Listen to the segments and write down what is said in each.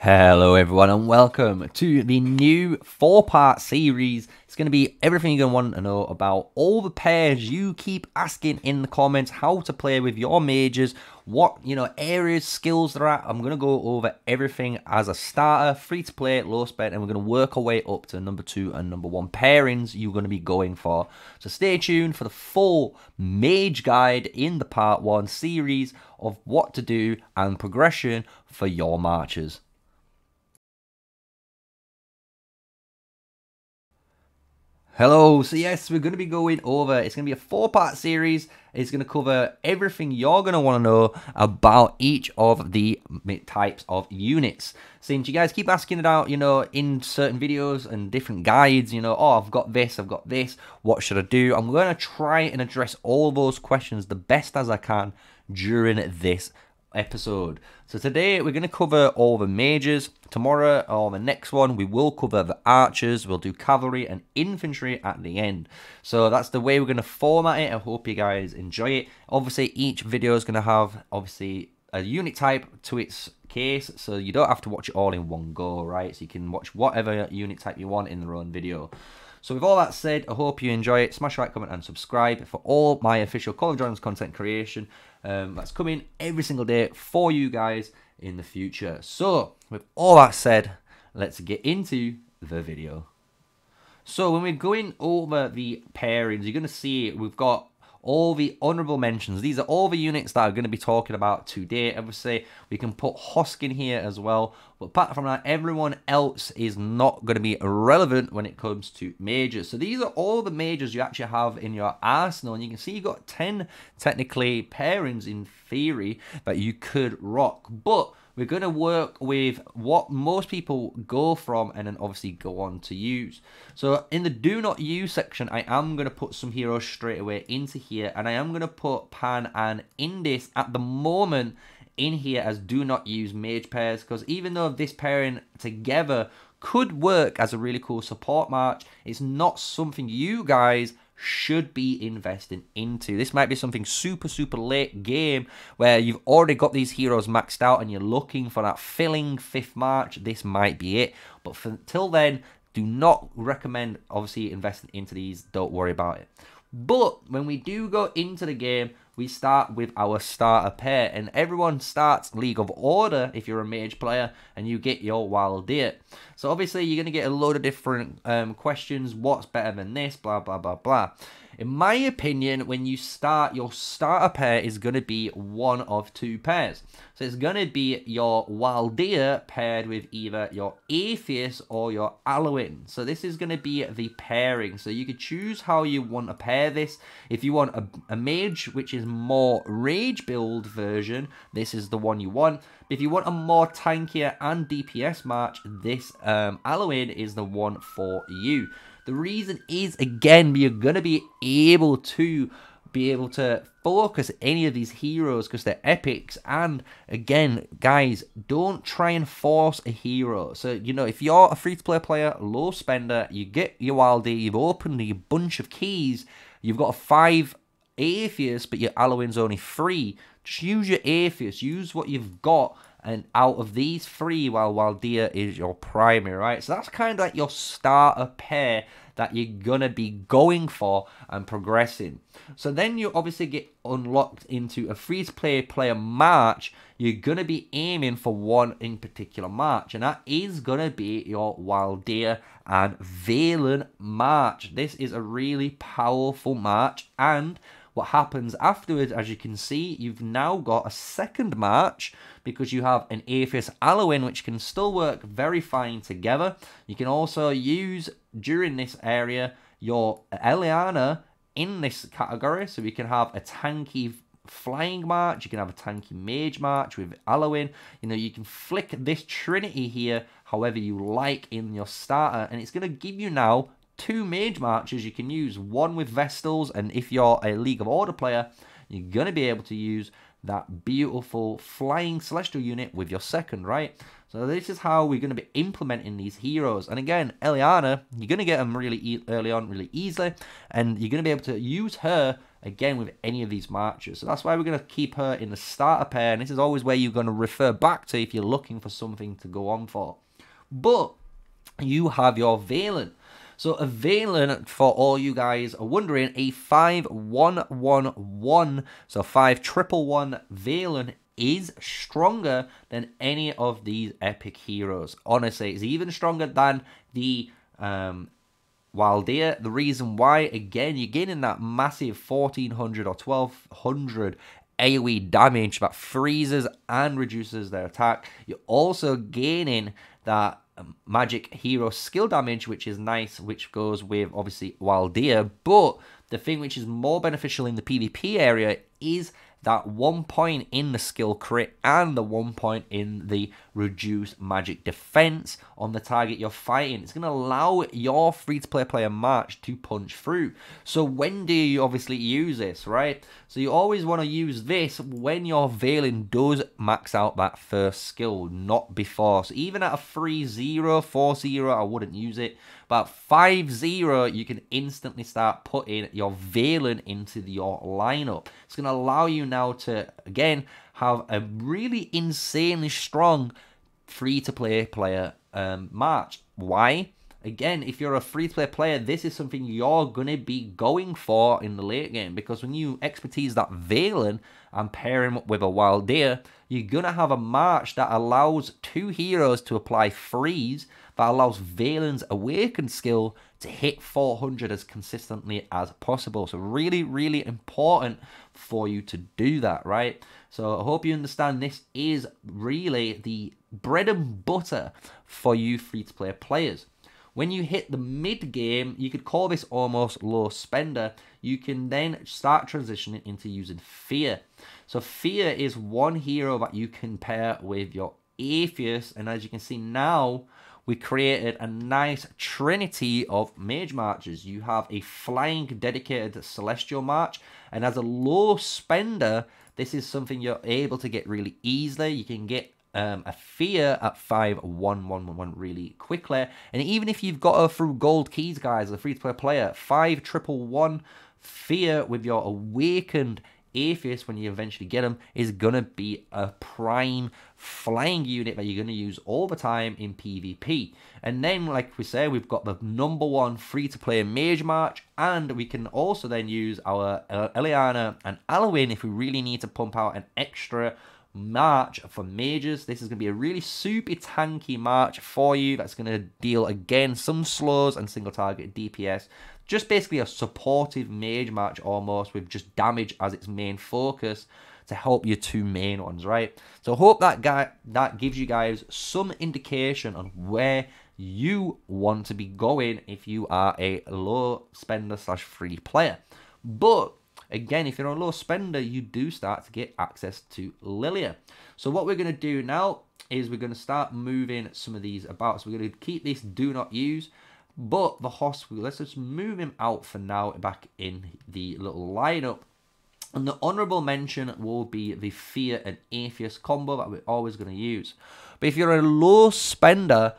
Hello everyone and welcome to the new 4-part series. It's going to be everything you're going to want to know about all the pairs you keep asking in the comments, how to play with your mages, what areas, skills they're at. I'm going to go over everything as a starter, free to play, low spend, and we're going to work our way up to number 2 and number 1 pairings you're going to be going for. So stay tuned for the full mage guide in the part 1 series of what to do and progression for your marches. Hello, so yes, we're going to be going over, it's going to be a 4-part series. It's going to cover everything you're going to want to know about each of the types of units. Since you guys keep asking it out, in certain videos and different guides, oh, I've got this, what should I do? I'm going to try and address all those questions the best as I can during this episode. So today we're going to cover all the mages. Tomorrow or the next one we will cover the archers. We'll do cavalry and infantry at the end. So that's the way we're going to format it. I hope you guys enjoy it. Obviously each video is going to have obviously a unit type to its case, so you don't have to watch it all in one go, right? So you can watch whatever unit type you want in their own video. So with all that said, I hope you enjoy it. Smash like, comment and subscribe for all my official Call of Dragons content creation that's coming every single day for you guys in the future. So with all that said, let's get into the video. So when we're going over the pairings, you're going to see we've got all the honorable mentions. These are all the units that I'm going to be talking about today. Obviously, we can put Hosk in here as well. But apart from that, everyone else is not going to be relevant when it comes to mages. So these are all the mages you actually have in your arsenal. And you can see you've got 10 technically pairings in theory that you could rock. But we're going to work with what most people go from and then obviously go on to use. So in the do not use section, I am going to put some heroes straight away into here. And I am going to put Pan and Indis at the moment in here as do not use mage pairs. Because even though this pairing together could work as a really cool support march, it's not something you guys should be investing into. This might be something super late game where you've already got these heroes maxed out and you're looking for that filling 5th march. This might be it, but until then, do not recommend obviously investing into these. Don't worry about it. But when we do go into the game, we start with our starter pair, and everyone starts League of Order if you're a mage player, and you get your wild deer. So obviously you're going to get a load of different questions. What's better than this? Blah, blah, blah, blah. In my opinion, when you start, your starter pair is going to be one of 2 pairs. So it's going to be your wild deer paired with either your Atheist or your Alwyn. So this is going to be the pairing. So you could choose how you want to pair this. If you want a mage, which is more rage build version, this is the one you want. If you want a more tankier and DPS march, this Alwyn is the one for you. The reason is, again, you're going to be able to focus any of these heroes because they're epics. And again, guys, don't try and force a hero. So, if you're a free-to-play player, low spender, you get your wild deer, you've opened a bunch of keys, you've got a 5 Atheist, but your Alwyn's only 3. Just use your Atheist, use what you've got, and out of these 3, while wild deer is your primary, right? So that's kind of like your starter pair that you're going to be going for and progressing. So then you obviously get unlocked into a free-to-play player march. You're going to be aiming for one in particular march, and that is going to be your wild deer and Valen march. This is a really powerful march, and what happens afterwards, as you can see, you've now got a second march because you have an Atheist Alwyn, which can still work very fine together. You can also use, during this area, your Eliana in this category. So we can have a tanky flying march, you can have a tanky mage march with Alwyn. You can flick this trinity here however you like in your starter, and it's going to give you now 2 mage marches you can use, one with Vestals, and if you're a League of Order player, you're going to be able to use that beautiful flying celestial unit with your second, right? So this is how we're going to be implementing these heroes. And again, Eliana, you're going to get them really early on, really easily, and you're going to be able to use her again, with any of these marches. So that's why we're going to keep her in the starter pair, and this is always where you're going to refer back to if you're looking for something to go on for. But you have your Valen. So a Valen, for all you guys are wondering, a 5-1-1-1, so 5-1-1-1 Valen is stronger than any of these epic heroes. Honestly, it's even stronger than the Wildea. The reason why, again, you're getting that massive 1400 or 1200 AoE damage that freezes and reduces their attack. You're also gaining that magic hero skill damage, which is nice, which goes with obviously Wildea. But the thing which is more beneficial in the PvP area is that 1 point in the skill crit and the 1 point in the reduced magic defense on the target you're fighting. It's going to allow your free-to-play player March to punch through. So when do you obviously use this, right? So you always want to use this when your Valen does max out that first skill, not before. So even at a 3-0, 4-0, I wouldn't use it. But 5-0, you can instantly start putting your Valen into your lineup. It's going to allow you now to, again, have a really insanely strong free-to-play player March. Why? Again, if you're a free-to-play player, this is something you're going to be going for in the late game. Because when you expertise that Valen and pair him up with a Wildea, you're going to have a March that allows two heroes to apply freeze, that allows Valen's Awaken skill to hit 400 as consistently as possible. So really, really important for you to do that, right? So I hope you understand this is really the bread and butter for you free-to-play players. When you hit the mid-game, you could call this almost low spender. You can then start transitioning into using Fear. So Fear is one hero that you can pair with your Atheist, and as you can see now, we created a nice trinity of mage marches. You have a flying dedicated celestial march, and as a low spender, this is something you're able to get really easily. You can get a Fear at 5-1-1-1 really quickly, and even if you've got her through gold keys, guys, as a free-to-play player, 5-1-1-1 Fear with your awakened Atheist, when you eventually get them, is going to be a prime flying unit that you're going to use all the time in PvP. And then, like we say, we've got the #1 free-to-play Mage March, and we can also then use our Eliana and Alwyn if we really need to pump out an extra March for mages. This is going to be a really super tanky March for you that's going to deal, again, some slows and single target DPS. Just basically a supportive mage march almost, with just damage as its main focus to help your two main ones, right? So I hope that gives you guys some indication on where you want to be going if you are a low spender / free player. But again, if you're a low spender, you do start to get access to Liliya. So what we're going to do now is we're going to start moving some of these about. So we're going to keep this do not use. But the Hosk, let's just move him out for now back in the little lineup. And the honourable mention will be the Fear and Atheist combo that we're always going to use. But if you're a low spender,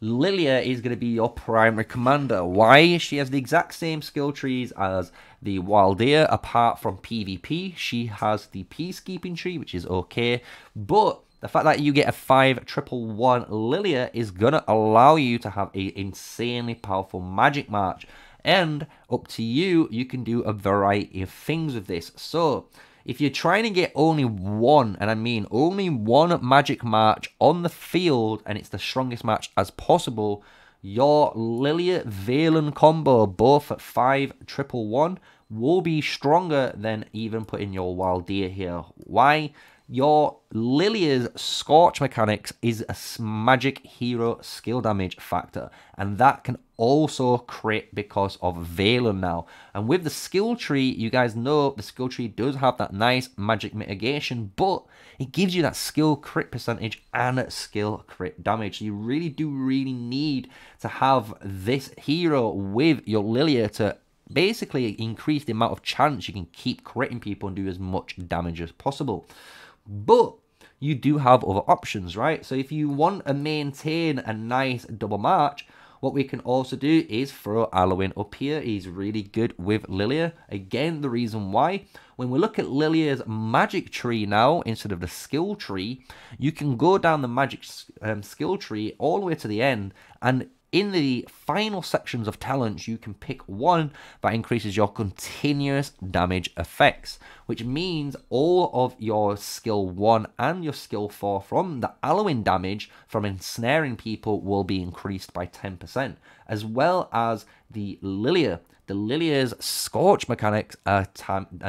Liliya is going to be your primary commander. Why? She has the exact same skill trees as the Wildea, apart from PvP. She has the Peacekeeping tree, which is okay. But the fact that you get a 5-1-1-1 Liliya is going to allow you to have an insanely powerful magic march. And up to you, you can do a variety of things with this. So if you're trying to get only one, and I mean only one magic march on the field, and it's the strongest match as possible, your Liliya Valen combo, both at 5-1-1-1, will be stronger than even putting your Wildea here. Why? Your Liliya's Scorch mechanics is a magic hero skill damage factor, and that can also crit because of Valen now. And with the skill tree, you guys know the skill tree does have that nice magic mitigation, but it gives you that skill crit percentage and skill crit damage. So you really do need to have this hero with your Liliya to basically increase the amount of chance you can keep critting people and do as much damage as possible. But you do have other options, right? So if you want to maintain a nice double march, What we can also do is throw Alwyn up here. He's really good with Liliya. Again, the reason why, when we look at Liliya's magic tree now, instead of the skill tree, you can go down the magic skill tree all the way to the end, and in the final sections of talents, you can pick one that increases your continuous damage effects, which means all of your skill 1 and your skill 4 from the Alwyn damage from ensnaring people will be increased by 10%, as well as the Liliya. The Liliya's Scorch mechanics are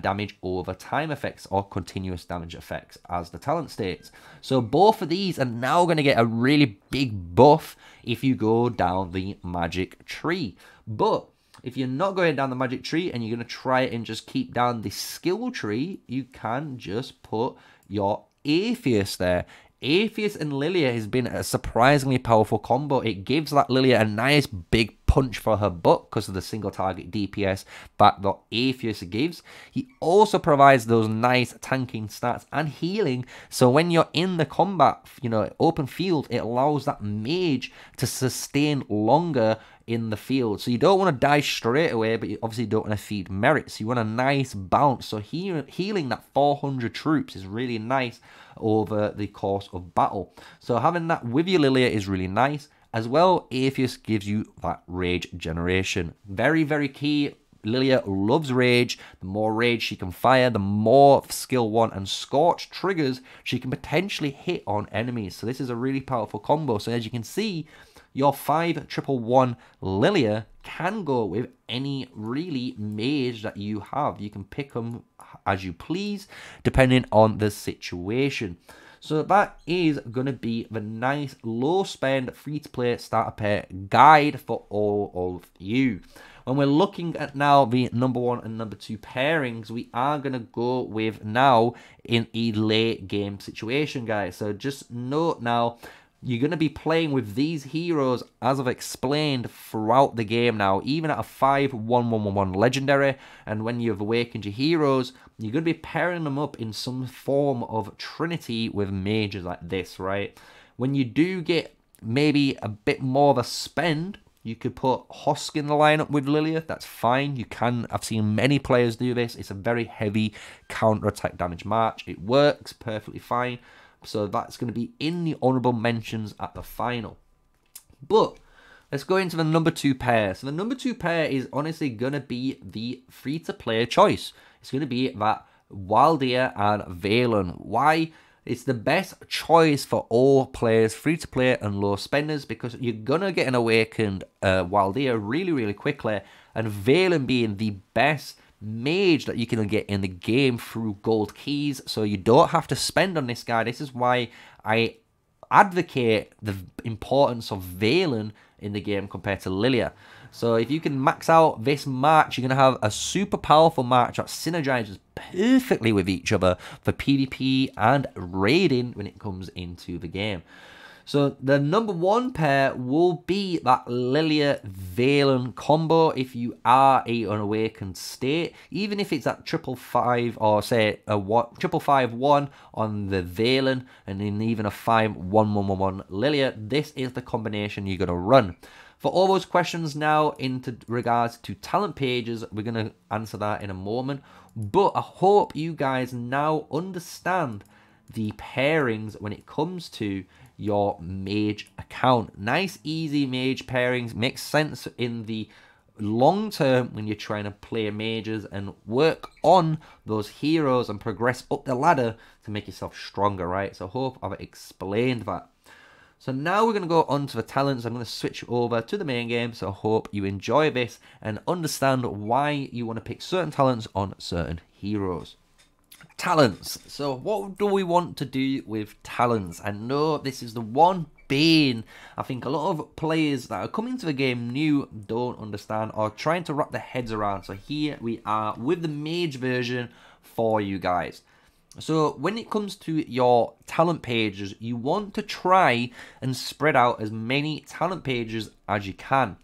damage over time effects or continuous damage effects, as the talent states. So both of these are now going to get a really big buff if you go down the magic tree. But if you're not going down the magic tree and you're going to try and just keep down the skill tree, you can just put your Atheist there. Atheist and Liliya has been a surprisingly powerful combo. It gives that Liliya a nice big punch for her butt because of the single target DPS that the Atheist gives. He also provides those nice tanking stats and healing, so when you're in the combat, open field, it allows that mage to sustain longer in the field. So you don't want to die straight away, but you obviously don't want to feed merits. You want a nice bounce. So healing that 400 troops is really nice over the course of battle. So having that with your Liliya is really nice. As well, Atheist gives you that rage generation. Very, very key. Liliya loves rage. The more rage she can fire, the more skill 1 and Scorch triggers she can potentially hit on enemies. So this is a really powerful combo. So as you can see, your 5-1-1 Liliya can go with any really mage that you have. You can pick them as you please, depending on the situation. So that is going to be the nice low spend free-to-play starter pair guide for all of you. When we're looking at now the number 1 and number 2 pairings, we are going to go with now in a late game situation, guys. So just note now, you're going to be playing with these heroes, as I've explained, throughout the game now, even at a 5-1-1-1-1 legendary. And when you've awakened your heroes, you're going to be pairing them up in some form of trinity with mages like this, right? When you do get maybe a bit more of a spend, you could put Hosk in the lineup with Liliya. That's fine. You can. I've seen many players do this. It's a very heavy counter-attack damage march. It works perfectly fine. So that's going to be in the honourable mentions at the final. But let's go into the number 2 pair. So the number 2 pair is honestly going to be the free-to-play choice. It's going to be that Waldia and Valen. Why? It's the best choice for all players, free-to-play and low spenders, because you're going to get an awakened Waldia really, really quickly. And Valen being the best mage that you can get in the game through gold keys, so you don't have to spend on this guy. This is why I advocate the importance of Valen in the game compared to Liliya. So if you can max out this march, you're going to have a super powerful march that synergizes perfectly with each other for PvP and raiding when it comes into the game. So the number 1 pair will be that Liliya Valen combo if you are an awakened state. Even if it's at 555 or say a 555-1 on the Valen and then even a 5-1-1-1 Liliya, this is the combination you're going to run. For all those questions now into regards to talent pages, we're going to answer that in a moment. But I hope you guys now understand the pairings when it comes to your mage account. Nice, easy mage pairings. Makes sense in the long term when you're trying to play mages and work on those heroes and progress up the ladder to make yourself stronger, right? So I hope I've explained that. So now we're going to go on to the talents. I'm going to switch over to the main game. So I hope you enjoy this and understand why you want to pick certain talents on certain heroes. Talents. So what do we want to do with talents? I know this is the one bane I think a lot of players that are coming to the game new don't understand or trying to wrap their heads around. So here we are with the mage version for you guys. So when it comes to your talent pages, you want to try and spread out as many talent pages as you can.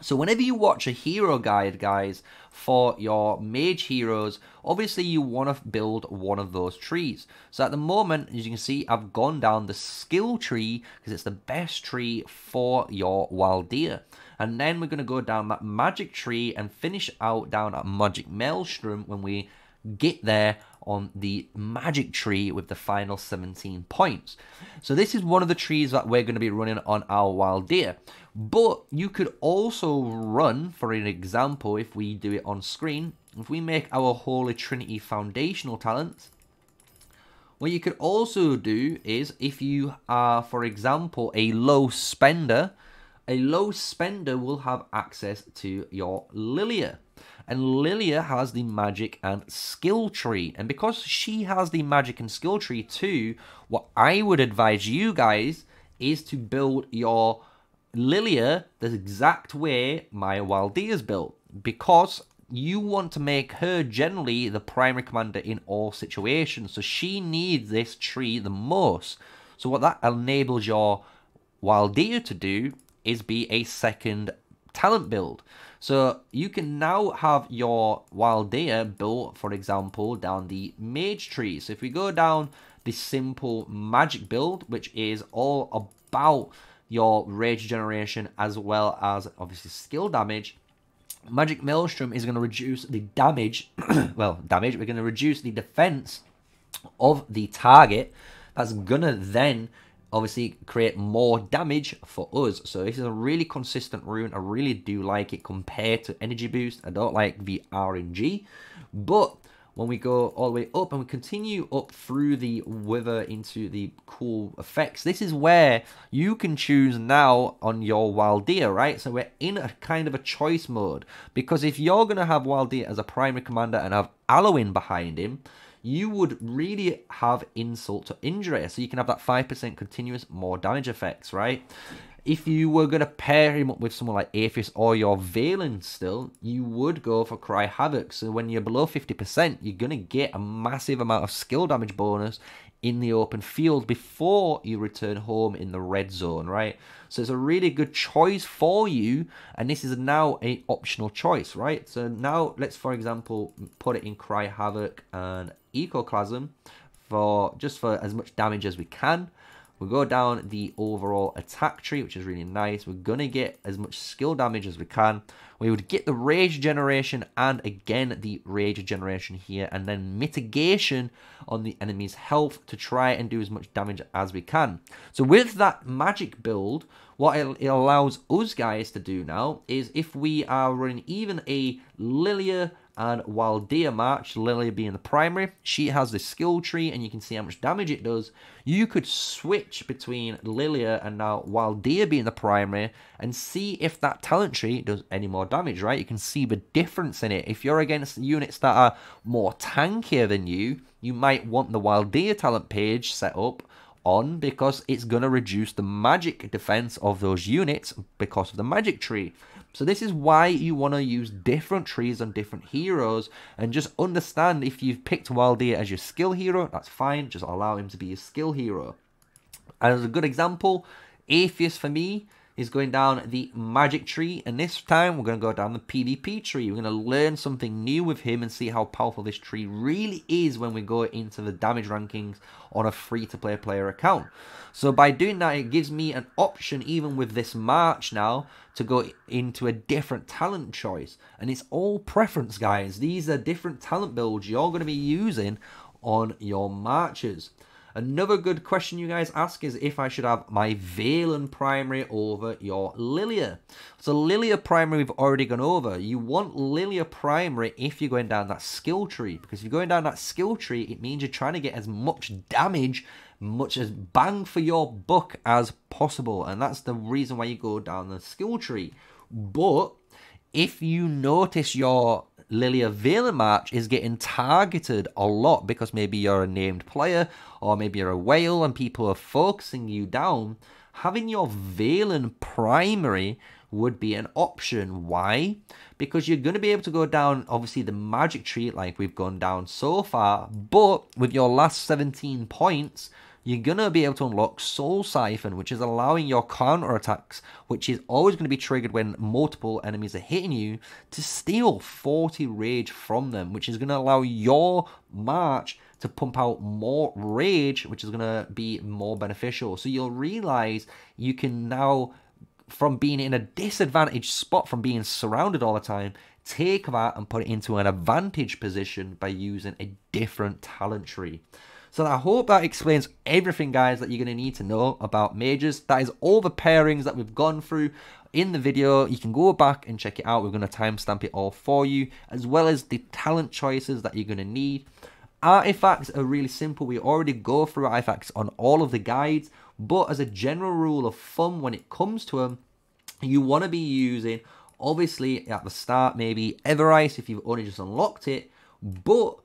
So whenever you watch a hero guide, guys, for your mage heroes, obviously you want to build one of those trees. So at the moment, as you can see, I've gone down the skill tree because it's the best tree for your Waldeer. And then we're going to go down that magic tree and finish out down at magic maelstrom when we get there on the magic tree with the final 17 points. So this is one of the trees that we're going to be running on our Waldeer. But you could also run, for an example, if we do it on screen, if we make our Holy Trinity foundational talents, what you could also do is, if you are, for example, a low spender will have access to your Liliya. And Liliya has the magic and skill tree. And because she has the magic and skill tree too, what I would advise you guys is to build your Liliya the exact way my Waldeer is built. Because you want to make her generally the primary commander in all situations. So she needs this tree the most. So what that enables your Waldeer to do is be a second talent build. So you can now have your Waldeer built, for example, down the mage tree. So if we go down the simple magic build, which is all about your rage generation as well as obviously skill damage, Magic Maelstrom is going to reduce the damage, we're going to reduce the defense of the target. That's going to then obviously create more damage for us. So this is a really consistent rune. I really do like it compared to Energy Boost. I don't like the RNG, but when we go all the way up and we continue up through the wither into the cool effects, this is where you can choose now on your Waldeer, right? So we're in a kind of a choice mode, because if you're going to have Waldeer as a primary commander and have Alloin behind him, you would really have insult to injury. So you can have that 5% continuous more damage effects, right? If you were going to pair him up with someone like Aphis or your Valen still, you would go for Cry Havoc. So when you're below 50%, you're going to get a massive amount of skill damage bonus in the open field before you return home in the red zone, right? So it's a really good choice for you, and this is now an optional choice, right? So now let's, for example, put it in Cry Havoc and Ecoclasm for as much damage as we can. We'll go down the overall attack tree, which is really nice. We're going to get as much skill damage as we can. We would get the rage generation and again the rage generation here, and then mitigation on the enemy's health to try and do as much damage as we can. So with that magic build, what it allows us guys to do now is, if we are running even a Liliya and Waldeer match, Liliya being the primary, she has the skill tree and you can see how much damage it does. You could switch between Liliya and now Waldeer being the primary and see if that talent tree does any more damage, right? You can see the difference in it. If you're against units that are more tankier than you, you might want the Waldeer talent page set up on, because it's going to reduce the magic defense of those units because of the magic tree. So this is why you want to use different trees on different heroes, and just understand, if you've picked Waldeer as your skill hero, that's fine, just allow him to be a skill hero. As a good example, Atheist for me is going down the magic tree, and this time we're going to go down the PvP tree. We're going to learn something new with him and see how powerful this tree really is when we go into the damage rankings on a free-to-play player account. So by doing that, it gives me an option, even with this march now, to go into a different talent choice. And it's all preference, guys. These are different talent builds you're going to be using on your marches. Another good question you guys ask is if I should have my Valen primary over your Liliya. So Liliya primary we've already gone over. You want Liliya primary if you're going down that skill tree, because if you're going down that skill tree, it means you're trying to get as much damage, much as bang for your buck as possible, and that's the reason why you go down the skill tree. But if you notice your Liliya Valen match is getting targeted a lot, because maybe you're a named player or maybe you're a whale and people are focusing you down, having your Valen primary would be an option. Why? Because you're going to be able to go down, obviously, the magic tree like we've gone down so far, but with your last 17 points, you're going to be able to unlock Soul Siphon, which is allowing your counter attacks, which is always going to be triggered when multiple enemies are hitting you, to steal 40 rage from them, which is going to allow your March to pump out more rage, which is going to be more beneficial. So you'll realize you can now, from being in a disadvantaged spot, from being surrounded all the time, take that and put it into an advantage position by using a different talent tree. So I hope that explains everything, guys, that you're going to need to know about mages. That is all the pairings that we've gone through in the video. You can go back and check it out. We're going to timestamp it all for you, as well as the talent choices that you're going to need. Artifacts are really simple. We already go through artifacts on all of the guides, but as a general rule of thumb, when it comes to them, you want to be using, obviously at the start, maybe Everice if you've only just unlocked it, but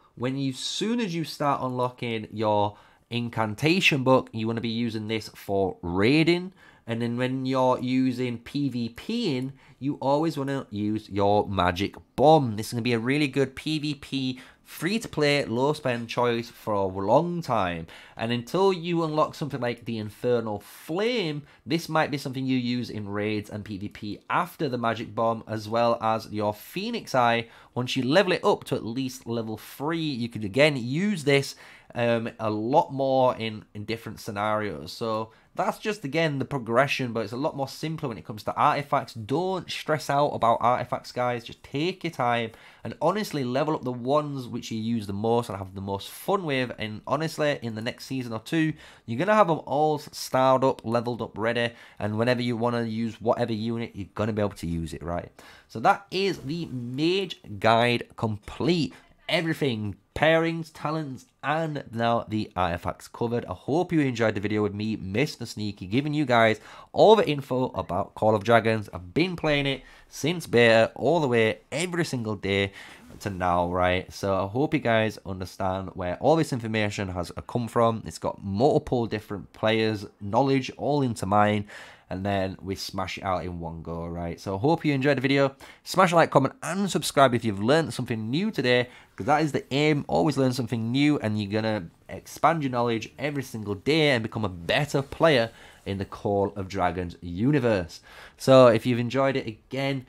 soon as you start unlocking your incantation book, you want to be using this for raiding. And then when you're using PvPing, you always want to use your magic bomb. This is going to be a really good PvP, free-to-play, low-spend choice for a long time. And until you unlock something like the Infernal Flame, this might be something you use in raids and PvP after the magic bomb, as well as your Phoenix Eye. Once you level it up to at least level 3, you could again use this a lot more in different scenarios. So that's just, again, the progression, but it's a lot more simpler when it comes to artifacts. Don't stress out about artifacts, guys. Just take your time and honestly level up the ones which you use the most and have the most fun with. And honestly, in the next season or two, you're going to have them all styled up, leveled up, ready. And whenever you want to use whatever unit, you're going to be able to use it, right? So that is the Mage Guide complete. Everything, pairings, talents, and now the artifacts covered. I hope you enjoyed the video with me, MrSneakyy, giving you guys all the info about Call of Dragons. I've been playing it since beta, all the way, every single day to now, right? So I hope you guys understand where all this information has come from. It's got multiple different players' knowledge all into mine, and then we smash it out in one go, right? So I hope you enjoyed the video. Smash a like, comment, and subscribe if you've learned something new today, because that is the aim. Always learn something new, and you're going to expand your knowledge every single day and become a better player in the Call of Dragons universe. So if you've enjoyed it, again,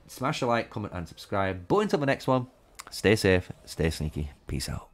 smash a like, comment, and subscribe. But until the next one, stay safe, stay sneaky. Peace out.